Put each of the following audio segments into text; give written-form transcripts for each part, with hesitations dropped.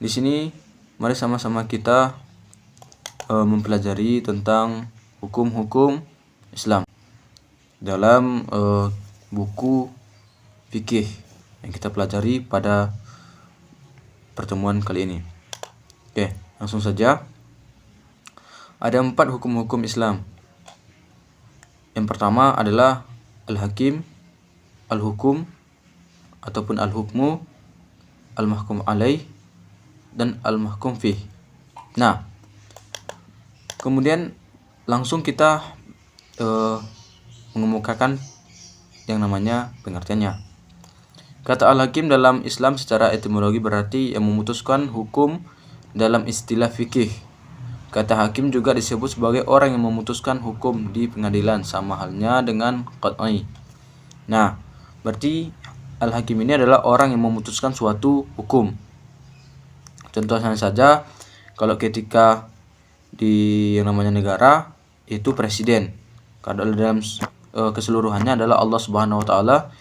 Di sini mari sama-sama kita mempelajari tentang hukum-hukum Islam dalam buku fikih yang kita pelajari pada pertemuan kali ini. Oke, langsung saja. Ada 4 hukum-hukum Islam. Yang pertama adalah al-hakim, al-hukum ataupun al-hukmu, al-mahkum alaih, dan al-mahkum fih. Nah, kemudian langsung kita mengemukakan yang namanya pengertiannya. Kata al-hakim dalam Islam secara etimologi berarti yang memutuskan hukum dalam istilah fikih. Kata hakim juga disebut sebagai orang yang memutuskan hukum di pengadilan, sama halnya dengan qad'i. Nah, berarti al-hakim ini adalah orang yang memutuskan suatu hukum. Contohnya saja, kalau ketika di yang namanya negara itu presiden. Kalau dalam keseluruhannya adalah Allah Subhanahu wa taala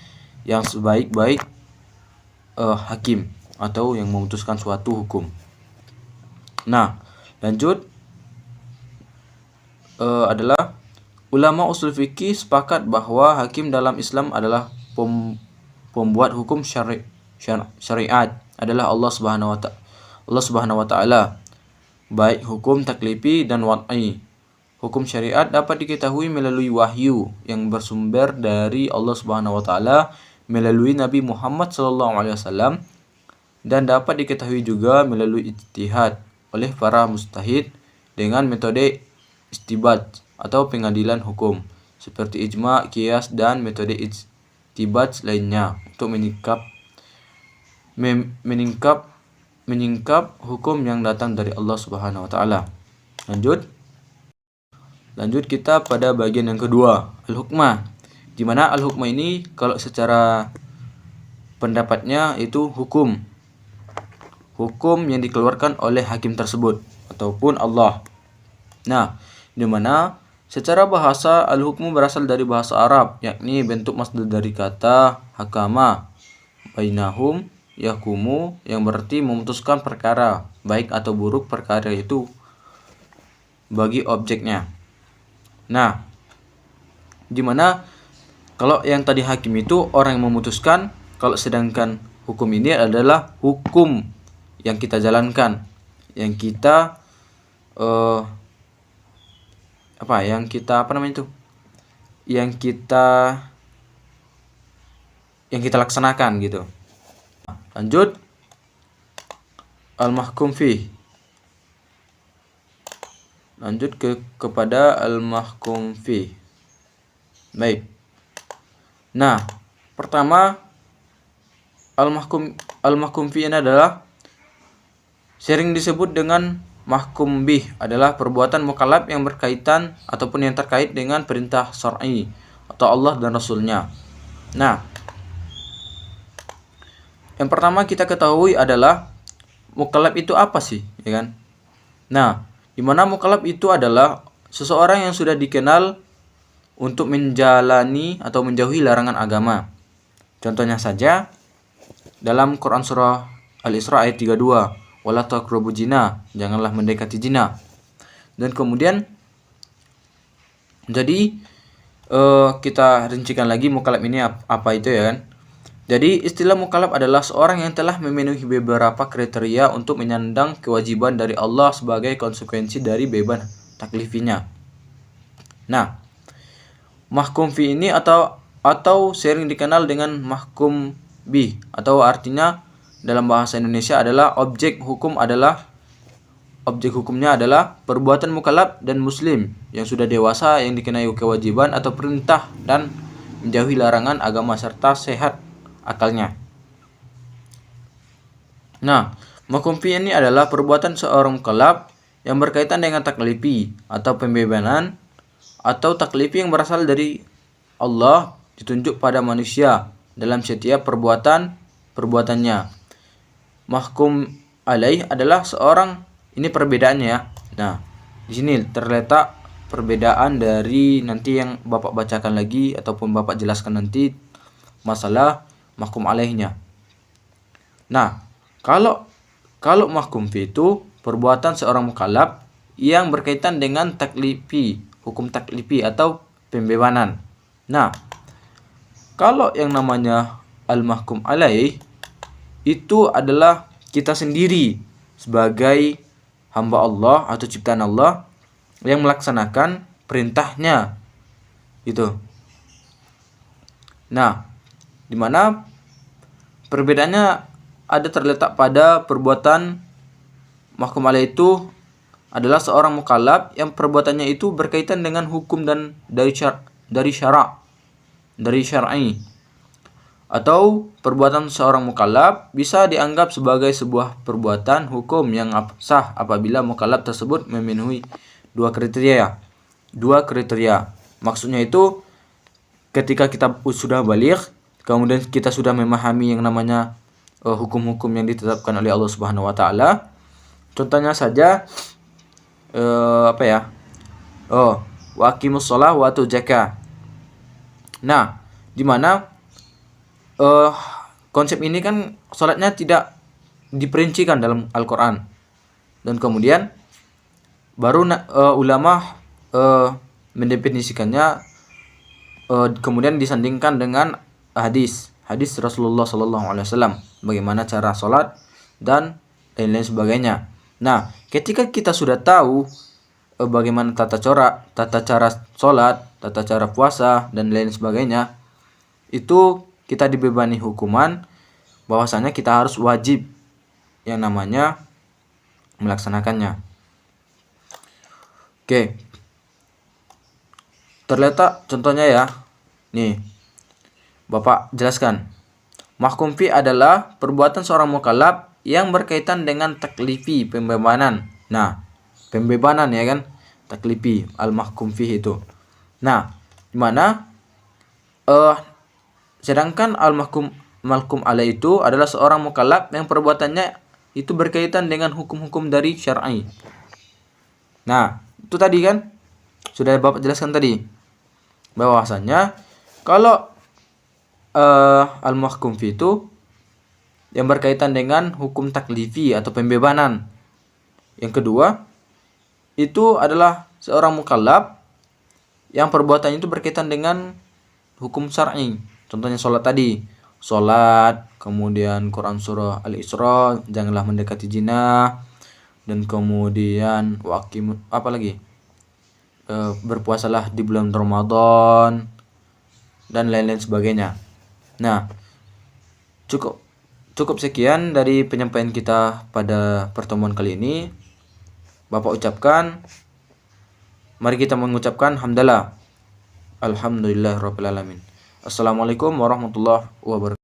yang sebaik-baik hakim atau yang memutuskan suatu hukum. Nah, lanjut adalah ulama usul fikih sepakat bahwa hakim dalam Islam adalah pembuat hukum syariat adalah Allah Subhanahu wa taala, baik hukum taklifi dan wad'i. Hukum syariat dapat diketahui melalui wahyu yang bersumber dari Allah Subhanahu wa taala melalui Nabi Muhammad SAW, dan dapat diketahui juga melalui ijtihad oleh para mujtahid dengan metode istibat atau pengadilan hukum seperti ijma, qiyas, dan metode ijtihad lainnya untuk menyingkap hukum yang datang dari Allah Subhanahu wa taala. Lanjut kita pada bagian yang kedua, al-hukmah. Di mana al-hukmah ini kalau secara pendapatnya itu hukum yang dikeluarkan oleh hakim tersebut ataupun Allah. Nah, di mana secara bahasa al-hukmu berasal dari bahasa Arab, yakni bentuk masdar dari kata hakama, bainahum yahkumu, yang berarti memutuskan perkara, baik atau buruk perkara itu bagi objeknya. Nah, dimana kalau yang tadi hakim itu orang yang memutuskan, kalau sedangkan hukum ini adalah hukum yang kita jalankan, yang kita yang kita laksanakan gitu. Lanjut al-mahkum fih. Lanjut kepada al-mahkum fih. Baik. Nah, pertama al-mahkum fih ini adalah sering disebut dengan mahkum bih, adalah perbuatan mukallaf yang berkaitan ataupun yang terkait dengan perintah syar'i atau Allah dan Rasulnya. Nah, yang pertama kita ketahui adalah mukallaf itu apa sih, ya kan? Nah, di mana mukallaf itu adalah seseorang yang sudah dikenal untuk menjalani atau menjauhi larangan agama. Contohnya saja dalam Quran surah Al-Isra ayat 32, wala taqrabu zina, janganlah mendekati zina. Dan kemudian jadi kita rincikan lagi mukallaf ini apa itu, ya kan? Jadi istilah mukallaf adalah seorang yang telah memenuhi beberapa kriteria untuk menyandang kewajiban dari Allah sebagai konsekuensi dari beban taklifinya. Nah, mahkum fi ini atau sering dikenal dengan mahkum bi, atau artinya dalam bahasa Indonesia adalah objek hukumnya adalah perbuatan mukallaf dan muslim yang sudah dewasa yang dikenai kewajiban atau perintah dan menjauhi larangan agama serta sehat akalnya. Nah, mahkum fi ini adalah perbuatan seorang mukallaf yang berkaitan dengan taklifi atau pembebanan atau taklifi yang berasal dari Allah ditunjuk pada manusia dalam setiap perbuatannya. Mahkum alaih adalah seorang, ini perbedaannya ya. Nah, di sini terletak perbedaan dari nanti yang Bapak bacakan lagi ataupun Bapak jelaskan nanti masalah mahkum alaihnya. Nah, kalau Kalau mahkum fi itu perbuatan seorang mukallaf yang berkaitan dengan taklifi, hukum taklifi atau pembebanan. Nah, kalau yang namanya al-mahkum alaih itu adalah kita sendiri sebagai hamba Allah atau ciptaan Allah yang melaksanakan perintahnya itu. Nah, dimana perbedaannya ada terletak pada perbuatan mahkum alaih itu adalah seorang mukallaf yang perbuatannya itu berkaitan dengan hukum dan dari syar'i. Atau perbuatan seorang mukallaf bisa dianggap sebagai sebuah perbuatan hukum yang sah apabila mukallaf tersebut memenuhi dua kriteria. Maksudnya itu ketika kita sudah baligh, kemudian kita sudah memahami yang namanya hukum-hukum yang ditetapkan oleh Allah Subhanahu wa taala. Contohnya saja wa aqimus shalah wa atuz zakah. Nah, di mana konsep ini kan salatnya tidak diperincikan dalam Al-Qur'an. Dan kemudian baru ulama mendefinisikannya kemudian disandingkan dengan hadis Rasulullah sallallahu alaihi wasallam bagaimana cara salat dan lain-lain sebagainya. Nah, ketika kita sudah tahu bagaimana tata cara salat, tata cara puasa dan lain sebagainya, itu kita dibebani hukuman bahwasanya kita harus wajib yang namanya melaksanakannya. Oke. Terletak contohnya ya. Nih. Bapak jelaskan. Mahkum fi adalah perbuatan seorang mukallaf yang berkaitan dengan taklifi, pembebanan. Nah, pembebanan ya kan? Taklifi, al-mahkum fi itu. Nah, di mana sedangkan al-mahkum alaih itu adalah seorang mukallaf yang perbuatannya itu berkaitan dengan hukum-hukum dari syar'i. Nah, itu tadi kan sudah Bapak jelaskan tadi bahwasanya kalau al-mahkum fi itu yang berkaitan dengan hukum taklifi atau pembebanan. Yang kedua, itu adalah seorang mukallaf yang perbuatannya itu berkaitan dengan hukum syar'i. Contohnya sholat tadi, sholat, kemudian Quran surah Al-Isra, janganlah mendekati zina, dan kemudian berpuasalah di bulan Ramadan dan lain-lain sebagainya. Nah, cukup sekian dari penyampaian kita pada pertemuan kali ini. Bapak ucapkan, mari kita mengucapkan hamdalah. Alhamdulillahirabbil alamin. Assalamualaikum warahmatullahi wabarakatuh.